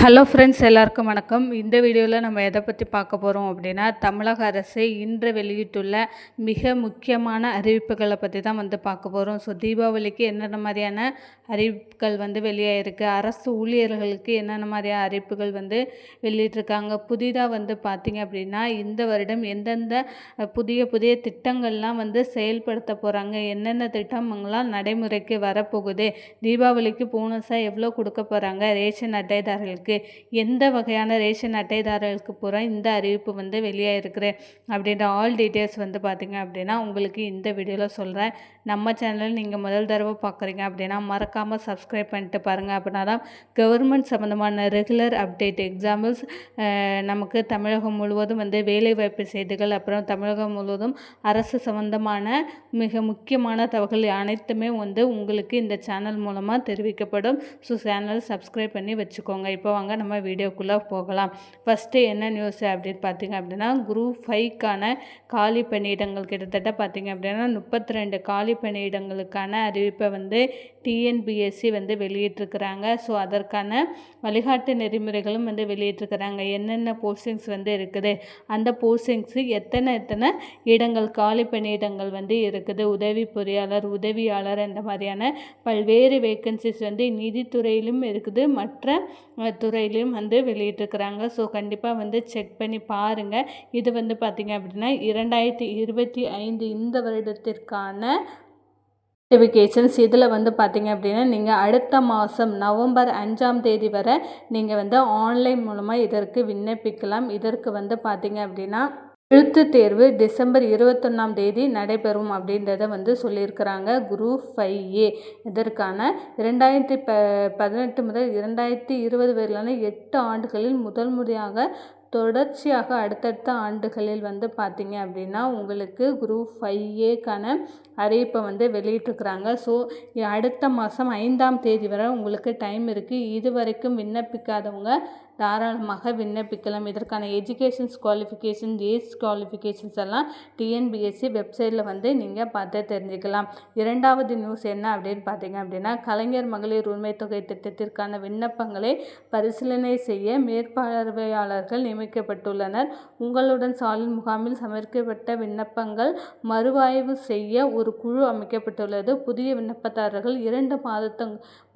Hello friends, எல்லாருக்கும் வணக்கம். இந்த வீடியோவில் நம்ம எதை பற்றி பார்க்க போகிறோம் அப்படின்னா, தமிழக அரசு இன்று வெளியிட்டுள்ள மிக முக்கியமான அறிவிப்புகளை பற்றி தான் பார்க்க போகிறோம். ஸோ தீபாவளிக்கு என்னென்ன மாதிரியான அறிவிப்புகள் வெளியாகிருக்கு, அரசு ஊழியர்களுக்கு என்னென்ன மாதிரியான அறிவிப்புகள் வெளியிட்டிருக்காங்க, புதிதாக பார்த்திங்க அப்படின்னா இந்த வருடம் எந்தெந்த புதிய புதிய திட்டங்கள்லாம் செயல்படுத்த போகிறாங்க, என்னென்ன திட்டங்கள்லாம் நடைமுறைக்கு வரப்போகுது, தீபாவளிக்கு போனஸாக எவ்வளோ கொடுக்க போகிறாங்க, ரேஷன் அட்டைதாரர்களுக்கு எந்த வகையான ரேஷன் அட்டைதாரர்களுக்கு பூரா இந்த அறிவிப்பு வெளியாகிருக்குது அப்படின்ற ஆல் டீட்டெயில்ஸ் பார்த்திங்க அப்படின்னா உங்களுக்கு இந்த வீடியோவில் சொல்கிறேன். நம்ம சேனல் நீங்கள் முதல் தடவை பார்க்குறீங்க அப்படின்னா மறக்காமல் சப்ஸ்கிரைப் பண்ணிட்டு பாருங்கள். அப்படின்னா தான் கவர்மெண்ட் சம்மந்தமான ரெகுலர் அப்டேட், எக்ஸாம்பிள்ஸ் நமக்கு தமிழகம் முழுவதும் வேலைவாய்ப்பு செய்திகள், அப்புறம் தமிழகம் முழுவதும் அரசு சம்மந்தமான மிக முக்கியமான தகவல்கள் அனைத்துமே உங்களுக்கு இந்த சேனல் மூலமாக தெரிவிக்கப்படும். ஸோ சேனல் சப்ஸ்கிரைப் பண்ணி வச்சுக்கோங்க. இப்போ வாங்க நம்ம வீடியோக்குள்ளே போகலாம். ஃபஸ்ட்டு என்ன நியூஸ் அப்படின்னு பார்த்திங்க அப்படின்னா, குரூப் 5க்கான காலி பணியிடங்கள் கிட்டத்தட்ட பார்த்திங்க அப்படின்னா 32 காலி பணியிடங்களுக்கான அறிவிப்பை டிஎன்பிஎஸ்சி வெளியிட்டிருக்கிறாங்க. ஸோ அதற்கான வழிகாட்டு நெறிமுறைகளும் வெளியிட்டிருக்கிறாங்க. என்னென்ன போஸ்டிங்ஸ் இருக்குது, அந்த போஸ்டிங்ஸு எத்தனை இடங்கள் காலி பணியிடங்கள் இருக்குது, உதவி பொறியாளர், உதவியாளர், இந்த மாதிரியான பல்வேறு வேக்கன்சிஸ் நீதித்துறையிலும் இருக்குது, மற்ற துறையிலையும் வெளியிட்டிருக்கிறாங்க. ஸோ கண்டிப்பாக செக் பண்ணி பாருங்கள். இது பார்த்திங்க அப்படின்னா 2025 இந்த வருடத்திற்கான நோட்டிஃபிகேஷன்ஸ். இதில் பார்த்திங்க அப்படின்னா நீங்கள் அடுத்த மாதம் நவம்பர் 5ஆம் தேதி வரை நீங்கள் ஆன்லைன் மூலமாக இதற்கு விண்ணப்பிக்கலாம். இதற்கு பார்த்திங்க அப்படின்னா எழுத்துத் தேர்வு டிசம்பர் 21ஆம் தேதி நடைபெறும் அப்படின்றத சொல்லியிருக்கிறாங்க. குரூப் 5A இதற்கான 2018 முதல் 2020 வரையிலான 8 ஆண்டுகளில் முதல் முறையாக தொடர்ச்சியாக அடுத்தடுத்த ஆண்டுகளில் பார்த்திங்க அப்படின்னா உங்களுக்கு குரூப் 5Aக்கான அறிவிப்பை வெளியிட்டிருக்கிறாங்க. ஸோ அடுத்த மாதம் 5ஆம் தேதி வரை உங்களுக்கு டைம் இருக்குது. இது வரைக்கும் விண்ணப்பிக்காதவங்க தாராளமாக விண்ணப்பிக்கலாம். இதற்கான எஜுகேஷன்ஸ் குவாலிஃபிகேஷன், ஏஜ் குவாலிஃபிகேஷன்ஸ் எல்லாம் டிஎன்பிஎஸ்சி வெப்சைட்டில் நீங்கள் பார்த்து தெரிஞ்சுக்கலாம். இரண்டாவது நியூஸ் என்ன அப்படின்னு பார்த்திங்க அப்படின்னா, கலைஞர் மகளிர் உரிமை தொகை திட்டத்திற்கான விண்ணப்பங்களை பரிசீலனை செய்ய மேற்பார்வையாளர்கள் நியமிக்கப்பட்டுள்ளனர். உங்களுடன் சாலின் முகாமில் சமர்ப்பிக்கப்பட்ட விண்ணப்பங்கள் மறுஆய்வு செய்ய ஒரு குழு அமைக்கப்பட்டுள்ளது. புதிய விண்ணப்பதாரர்கள் 2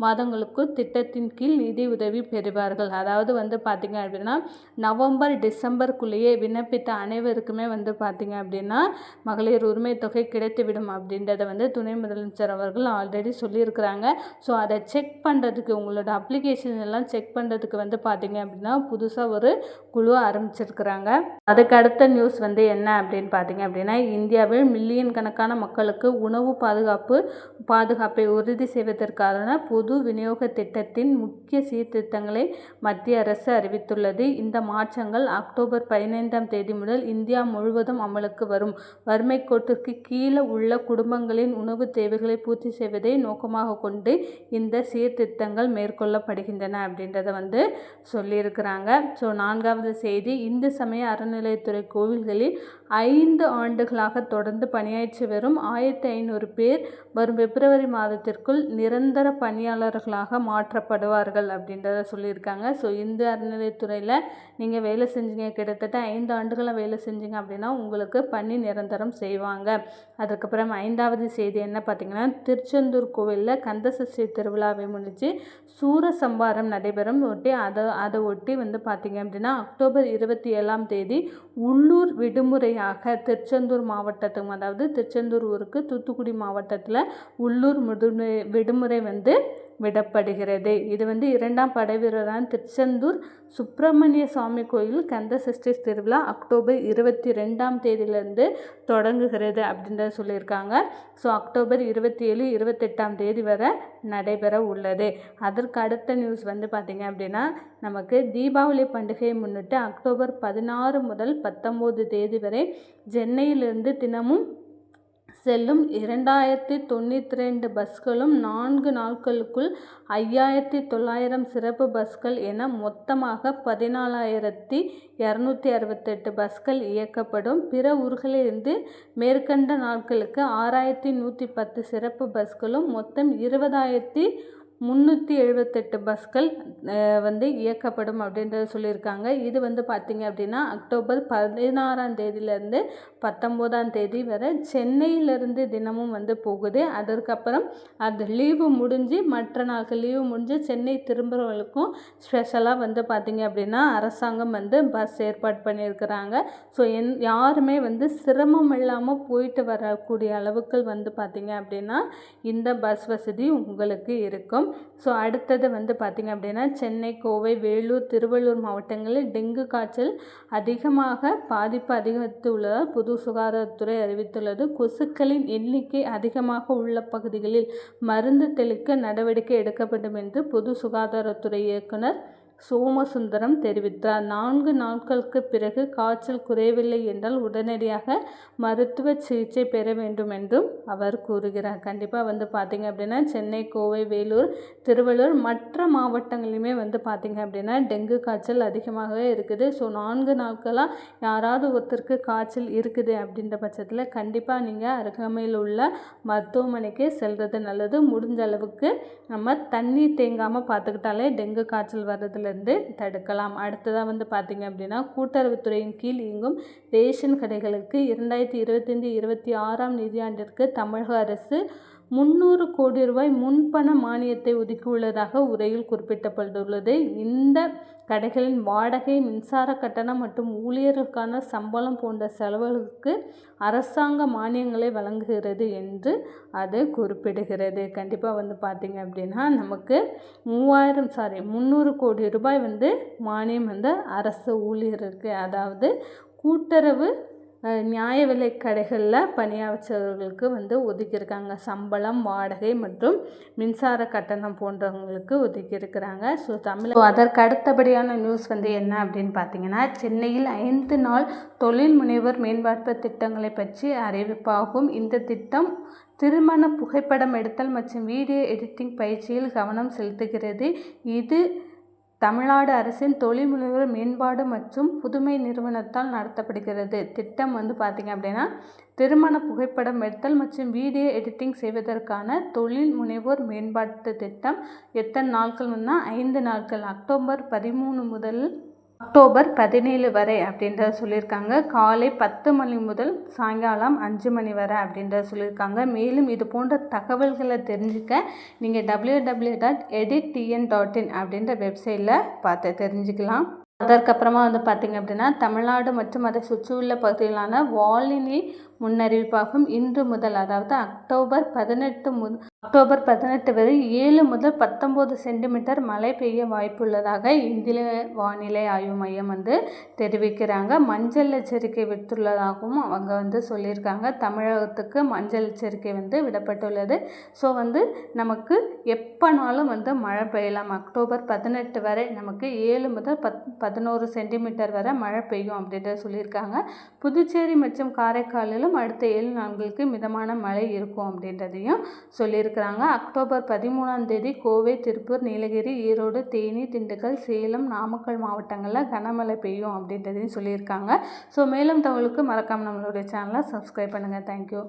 மாதங்களுக்குள் திட்டத்தின் கீழ் நிதி உதவி பெறுவார்கள். அதாவது பார்த்திங்க அப்படின்னா நவம்பர் டிசம்பருக்குள்ளேயே விண்ணப்பித்த அனைவருக்குமே பார்த்திங்க அப்படின்னா மகளிர் உரிமை தொகை கிடைத்துவிடும் அப்படின்றத துணை முதலமைச்சர் அவர்கள் ஆல்ரெடி சொல்லியிருக்கிறாங்க. ஸோ அதை செக் பண்ணுறதுக்கு, உங்களோட அப்ளிகேஷன் எல்லாம் செக் பண்ணுறதுக்கு பார்த்திங்க அப்படின்னா புதுசாக ஒரு குழு ஆரம்பிச்சிருக்கிறாங்க. அதுக்கு அடுத்த நியூஸ் என்ன அப்படின்னு பார்த்திங்க அப்படின்னா, இந்தியாவில் மில்லியன் கணக்கான மக்களுக்கு உணவு பாதுகாப்பை உறுதி செய்வதற்கான பொது விநியோக திட்டத்தின் முக்கிய சீர்திருத்தங்களை மத்திய அரசு அறிவித்துள்ளது. இந்த மாற்றங்கள் அக்டோபர் 15ஆம் தேதி முதல் இந்தியா முழுவதும் அமலுக்கு வரும். வறுமை கோட்டிற்கு கீழே உள்ள குடும்பங்களின் உணவு தேவைகளை பூர்த்தி செய்வதை நோக்கமாக கொண்டு இந்த சீர்திருத்தங்கள் மேற்கொள்ளப்படுகின்றன அப்படின்றத சொல்லியிருக்கிறாங்க. ஸோ 4வது செய்தி, இந்து சமய அறநிலையத்துறை கோவில்களில் 5 ஆண்டுகளாக தொடர்ந்து பணியாற்றி வரும் 1500 பேர் வரும் பிப்ரவரி மாதத்திற்குள் நிரந்தர பணியாளர்களாக மாற்றப்படுவார்கள் அப்படின்றத சொல்லியிருக்காங்க. ஸோ இந்த அறநிலையத்துறையில் நீங்கள் வேலை செஞ்சீங்க, கிட்டத்தட்ட 5 ஆண்டுகளாக வேலை செஞ்சீங்க அப்படின்னா உங்களுக்கு பணி நிரந்தரம் செய்வாங்க. அதுக்கப்புறம் 5வது செய்தி என்ன பார்த்திங்கன்னா, திருச்செந்தூர் கோவிலில் கந்தசஷ்டி திருவிழாவை முன்னிட்டு சூரசம்ஹாரம் நடைபெறும் அதை ஒட்டி பார்த்திங்க அப்படின்னா அக்டோபர் 27ஆம் தேதி உள்ளூர் விடுமுறையாக திருச்செந்தூர் மாவட்டத்துக்கு, அதாவது திருச்செந்தூர் ஊருக்கு தூத்துக்குடி மாவட்டத்தில் உள்ளூர் விடுமுறை விடப்படுகிறது. இது 2ஆம் படைவீரரான திருச்செந்தூர் சுப்பிரமணிய சுவாமி கோயில் கந்த சஷ்டி திருவிழா அக்டோபர் 22ஆம் தேதியிலிருந்து தொடங்குகிறது அப்படின்றத சொல்லியிருக்காங்க. ஸோ அக்டோபர் 27, 28ஆம் தேதி வரை நடைபெற உள்ளது. அதற்கு அடுத்த நியூஸ் பார்த்திங்க அப்படின்னா, நமக்கு தீபாவளி பண்டிகையை முன்னிட்டு அக்டோபர் 16 முதல் 19 தேதி வரை சென்னையிலிருந்து தினமும் செல்லும் 2092 பஸ்களும் 4 நாட்களுக்குள் 5900 சிறப்பு பஸ்கள் என மொத்தமாக 14,268 பஸ்கள் இயக்கப்படும். பிற ஊர்களிலிருந்து மேற்கண்ட நாட்களுக்கு 6,110 சிறப்பு பஸ்களும் மொத்தம் 20,000 378 பஸ்கள் வந்து இயக்கப்படும் அப்படின்றத சொல்லியிருக்காங்க. இது வந்து பார்த்திங்க அப்படின்னா அக்டோபர் 16ஆம் தேதியிலேருந்து 19ஆம் தேதி வரை சென்னையிலேருந்து தினமும் வந்து போகுது. அதற்கப்புறம் அது லீவு முடிஞ்சு மற்ற நாட்கள் லீவு முடிஞ்சு சென்னை திரும்புகிறவங்களுக்கும் ஸ்பெஷலாக வந்து பார்த்திங்க அப்படின்னா அரசாங்கம் வந்து பஸ் ஏற்பாடு பண்ணியிருக்கிறாங்க. ஸோ யாருமே வந்து சிரமம் இல்லாமல் போயிட்டு வரக்கூடிய அளவுக்கு வந்து பார்த்திங்க அப்படின்னா இந்த பஸ் வசதி உங்களுக்கு இருக்கும். ஸோ அடுத்தது வந்து பார்த்திங்க அப்படின்னா சென்னை, கோவை, வேலூர், திருவள்ளூர் மாவட்டங்களில் டெங்கு காய்ச்சல் அதிகமாக பாதிப்பு அதிகரித்துள்ளதால் பொது சுகாதாரத்துறை அறிவித்துள்ளது. கொசுக்களின் எண்ணிக்கை அதிகமாக உள்ள பகுதிகளில் மருந்து தெளிக்க நடவடிக்கை எடுக்கப்படும் என்று பொது சுகாதாரத்துறை இயக்குனர் சோமசுந்தரம் தெரிவித்தார். 4 நாட்களுக்கு பிறகு காய்ச்சல் குறையவில்லை என்றால் உடனடியாக மருத்துவ சிகிச்சை பெற வேண்டும் என்றும் அவர் கூறுகிறார். கண்டிப்பாக வந்து பார்த்திங்க அப்படின்னா சென்னை, கோவை, வேலூர், திருவள்ளூர் மற்ற மாவட்டங்களிலுமே வந்து பார்த்திங்க அப்படின்னா டெங்கு காய்ச்சல் அதிகமாகவே இருக்குது. ஸோ 4 நாட்களாக யாராவது ஒருத்தருக்கு காய்ச்சல் இருக்குது அப்படின்ற பட்சத்தில் கண்டிப்பாக நீங்கள் அருகாமையில் உள்ள மருத்துவமனைக்கு செல்வது நல்லது. முடிஞ்ச அளவுக்கு நம்ம தண்ணீர் தேங்காமல் பார்த்துக்கிட்டாலே டெங்கு காய்ச்சல் வர்றதுலேருந்து தடுக்கலாம். அடுத்ததாக வந்து பார்த்திங்க அப்படின்னா கூட்டுறவுத்துறையின் கீழ் இயங்கும் ரேஷன் கடைகளுக்கு 2025-26ஆம் நிதியாண்டிற்கு தமிழக அரசு 300 கோடி ரூபாய் முன்பண மானியத்தை ஒதுக்கியுள்ளதாக உரையில் குறிப்பிடப்பட்டுள்ளது. இந்த கடைகளின் வாடகை, மின்சார கட்டணம் மற்றும் ஊழியர்களுக்கான சம்பளம் போன்ற செலவுகளுக்கு அரசாங்க மானியங்களை வழங்குகிறது என்று அது குறிப்பிடுகிறது. கண்டிப்பாக வந்து பார்த்திங்க அப்படின்னா நமக்கு 300 கோடி ரூபாய் வந்து மானியம் வந்து அரசு ஊழியருக்கு, அதாவது கூட்டுறவு நியாய விலை கடைகளில் பணியாற்றவர்களுக்கு வந்து ஒதுக்கியிருக்காங்க. சம்பளம், வாடகை மற்றும் மின்சார கட்டணம் போன்றவங்களுக்கு ஒதுக்கியிருக்கிறாங்க. ஸோ அதற்கு அடுத்தபடியான நியூஸ் வந்து என்ன அப்படின்னு பார்த்தீங்கன்னா சென்னையில் 5 நாள் தொழில் முனைவர் மேம்பாட்டு திட்டங்களை பற்றி அறிவிப்பாகும். இந்த திட்டம் திருமண புகைப்படம் எடுத்தல் மற்றும் வீடியோ எடிட்டிங் பயிற்சியில் கவனம் செலுத்துகிறது. இது தமிழ்நாடு அரசின் தொழில் முனைவோர் மேம்பாடு மற்றும் புதுமை நிறுவனத்தால் நடத்தப்படுகிறது. திட்டம் வந்து பார்த்திங்க அப்படின்னா திருமண புகைப்படம் எடுத்தல் மற்றும் வீடியோ எடிட்டிங் செய்வதற்கான தொழில் முனைவோர் மேம்பாட்டு திட்டம். எத்தனை நாட்கள்னா 5 நாட்கள், அக்டோபர் 13 முதல் அக்டோபர் 17 வரை அப்படின்றத சொல்லியிருக்காங்க. காலை 10 மணி முதல் சாயங்காலம் 5 மணி வரை அப்படின்றத சொல்லியிருக்காங்க. மேலும் இது போன்ற தகவல்களை தெரிஞ்சுக்க நீங்கள் www.edittn.in அப்படின்ற வெப்சைட்டில் பார்த்து தெரிஞ்சுக்கலாம். அதற்கப்புறமா வந்து பார்த்திங்க அப்படின்னா தமிழ்நாடு மற்றும் அதை சுற்றியுள்ள பகுதிகளான வானிலை முன்னறிவிப்பாகும். இன்று முதல், அதாவது அக்டோபர் 18 வரை 7 முதல் 19 சென்டிமீட்டர் மழை பெய்ய வாய்ப்புள்ளதாக இந்திய வானிலை ஆய்வு மையம் வந்து தெரிவிக்கிறாங்க. மஞ்சள் எச்சரிக்கை விடுத்துள்ளதாகவும் அவங்க வந்து சொல்லியிருக்காங்க. தமிழகத்துக்கு மஞ்சள் எச்சரிக்கை வந்து விடப்பட்டுள்ளது. ஸோ வந்து நமக்கு எப்போனாலும் வந்து மழை பெய்யலாம். அக்டோபர் 18 வரை நமக்கு 7 முதல் 11 சென்டிமீட்டர் வரை மழை பெய்யும் அப்படின்றத சொல்லியிருக்காங்க. புதுச்சேரி மற்றும் காரைக்காலிலும் அடுத்த 7 நாட்களுக்கு மிதமான மழை இருக்கும் அப்படின்றதையும் சொல்லியிருக்கிறாங்க. அக்டோபர் 13ஆம் தேதி கோவை, திருப்பூர், நீலகிரி, ஈரோடு, தேனி, திண்டுக்கல், சேலம், நாமக்கல் மாவட்டங்களில் கனமழை பெய்யும் அப்படின்றதையும் சொல்லியிருக்காங்க. ஸோ மேலும் தகவலுக்கு மறக்காமல் நம்மளுடைய சேனலை சப்ஸ்கிரைப் பண்ணுங்கள். தேங்க்யூ.